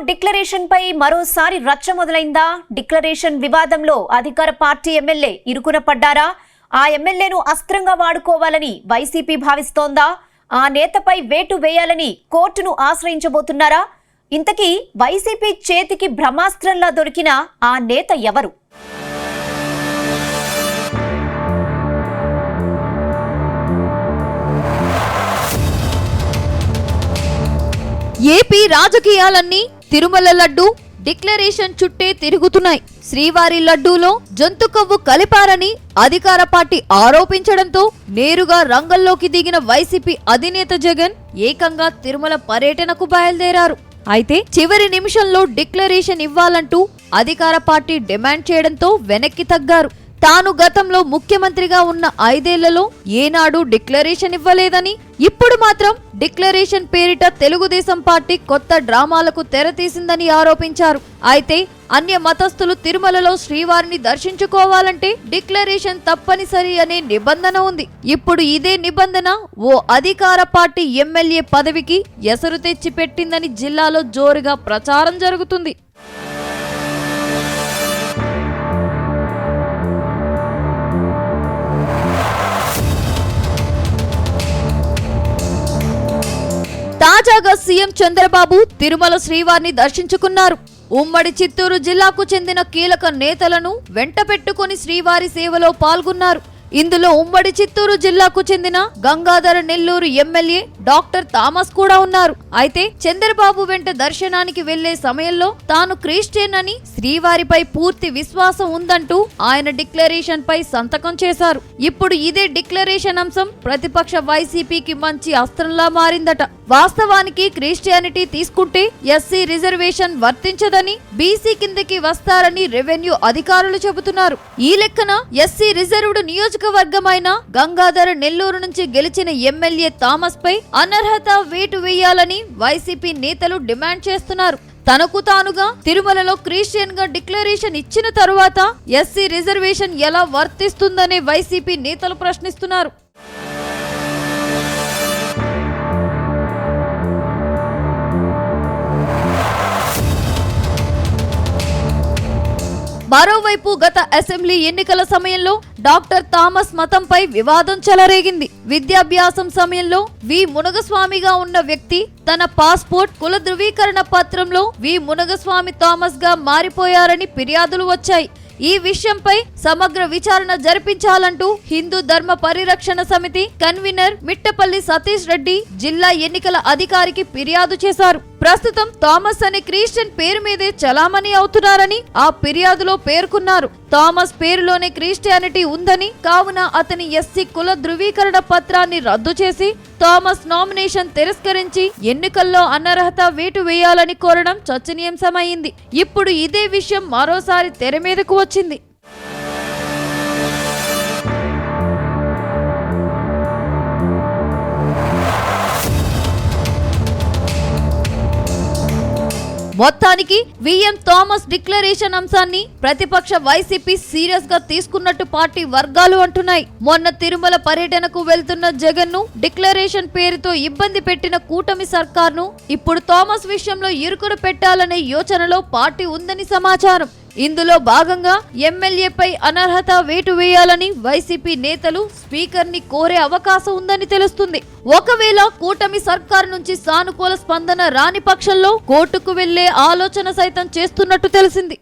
Declaration పై మరోసారి రచ్చ మొదలైందా? Declaration వివాదంలో అధికార పార్టీ ఎమ్మెల్యే ఇరుకున పడ్డారా? ఆ ఎమ్మెల్యేను అస్త్రంగా వాడుకోవాలని వైసీపీ భావిస్తోందా? ఆ నేతపై వేటు వేయాలని కోర్టును ఆశ్రయించబోతున్నారా? ఇంతకీ వైసీపీ చేతికి బ్రహ్మాస్త్రంలా దొరికిన ఆ నేత ఎవరు? ఏపీ రాజకీయాలన్నీ తిరుమల లడ్డు డిక్లరేషన్ చుట్టే తిరుగుతున్నాయి. శ్రీవారి లడ్డూలో జంతు కొవ్వు కలిపారని అధికార పార్టీ ఆరోపించడంతో నేరుగా రంగంలోకి దిగిన వైసీపీ అధినేత జగన్ ఏకంగా తిరుమల పర్యటనకు బయలుదేరారు. అయితే చివరి నిమిషంలో డిక్లరేషన్ ఇవ్వాలంటూ అధికార పార్టీ డిమాండ్ చేయడంతో వెనక్కి తగ్గారు. తాను గతంలో ముఖ్యమంత్రిగా ఉన్న 5 ఏళ్లలో ఏనాడు డిక్లరేషన్ ఇవ్వలేదని, ఇప్పుడు మాత్రం డిక్లరేషన్ పేరిట తెలుగుదేశం పార్టీ కొత్త డ్రామాలకు తెరతీసిందని ఆరోపించారు. అయితే అన్య మతస్థులు తిరుమలలో శ్రీవారిని దర్శించుకోవాలంటే డిక్లరేషన్ తప్పనిసరి అనే నిబంధన ఉంది. ఇప్పుడు ఇదే నిబంధన ఓ అధికార పార్టీ ఎమ్మెల్యే పదవికి ఎసరు తెచ్చి పెట్టిందని జిల్లాలో జోరుగా ప్రచారం జరుగుతుంది. తాజాగా సీఎం చంద్రబాబు తిరుమల శ్రీవారిని దర్శించుకున్నారు. ఉమ్మడి చిత్తూరు జిల్లాకు చెందిన కీలక నేతలను వెంట పెట్టుకుని శ్రీవారి సేవలో పాల్గొన్నారు. ఇందులో ఉమ్మడి చిత్తూరు జిల్లాకు చెందిన Gangadhara Nellore MLA doctor Thomas కూడా ఉన్నారు. అయితే చంద్రబాబు వెంట దర్శనానికి వెళ్లే సమయంలో తాను క్రిస్టియన్ అని, శ్రీవారిపై పూర్తి విశ్వాసం ఉందంటూ ఆయన డిక్లరేషన్ పై సంతకం చేశారు. ఇప్పుడు ఇదే డిక్లరేషన్ అంశం ప్రతిపక్ష వైసీపీకి మంచి అస్త్రంలా మారిందట. వాస్తవానికి క్రిస్టియానిటీ తీసుకుంటే ఎస్సీ రిజర్వేషన్ వర్తించదని, బీసీ కిందకి వస్తారని రెవెన్యూ అధికారులు చెబుతున్నారు. ఈ లెక్కన ఎస్సీ రిజర్వ్డ్ నియోజకవర్గమైన గంగాధర నెల్లూరు నుంచి గెలిచిన ఎమ్మెల్యే థామస్ పై అనర్హత వేటు వేయాలని వైసీపీ నేతలు డిమాండ్ చేస్తున్నారు. తనకు తానుగా తిరుమలలో క్రిస్టియన్ గా డిక్లరేషన్ ఇచ్చిన తరువాత ఎస్సీ రిజర్వేషన్ ఎలా వర్తిస్తుందనే వైసీపీ నేతలు ప్రశ్నిస్తున్నారు. మరోవైపు గత అసెంబ్లీ ఎన్నికల సమయంలో డాక్టర్ థామస్ మతంపై వివాదం చెలరేగింది. విద్యాభ్యాసం సమయంలో వి మునగస్వామిగా ఉన్న వ్యక్తి తన పాస్పోర్ట్ కుల ధృవీకరణ పత్రంలో వి మునగస్వామి థామస్ గా మారిపోయారని ఫిర్యాదులు వచ్చాయి. ఈ విషయంపై సమగ్ర విచారణ జరిపించాలంటూ హిందూ ధర్మ పరిరక్షణ సమితి కన్వీనర్ మిట్టపల్లి సతీష్ రెడ్డి జిల్లా ఎన్నికల అధికారికి ఫిర్యాదు చేశారు. ప్రస్తుతం థామస్ అనే క్రిస్టియన్ పేరు మీదే చలామణి అవుతున్నారని ఆ ఫిర్యాదులో పేర్కొన్నారు. థామస్ పేరులోనే క్రిస్టియానిటీ ఉందని, కావున అతని ఎస్సీ కుల ధృవీకరణ పత్రాన్ని రద్దు చేసి థామస్ నామినేషన్ తిరస్కరించి ఎన్నికల్లో అనర్హత వేటు వేయాలని కోరడం చర్చనీయాంశమైంది. ఇప్పుడు ఇదే విషయం మరోసారి తెర మీదకు వచ్చింది. మొత్తానికి విఎం థామస్ డిక్లరేషన్ అంశాన్ని ప్రతిపక్ష వైసీపీ సీరియస్ గా తీసుకున్నట్టు పార్టీ వర్గాలు అంటున్నాయి. మొన్న తిరుమల పర్యటనకు వెళ్తున్న జగన్ ను డిక్లరేషన్ పేరుతో ఇబ్బంది పెట్టిన కూటమి సర్కార్ను ఇప్పుడు థామస్ విషయంలో ఇరుకున పెట్టాలనే యోచనలో పార్టీ ఉందని సమాచారం. ఇందులో భాగంగా ఎమ్మెల్యేపై అనర్హత వేటు వేయాలని వైసీపీ నేతలు స్పీకర్ ని కోరే అవకాశం ఉందని తెలుస్తుంది. ఒకవేళ కూటమి సర్కార్ నుంచి సానుకూల స్పందన రాని పక్షంలో కోర్టుకు వెళ్లే ఆలోచన సైతం చేస్తున్నట్టు తెలిసింది.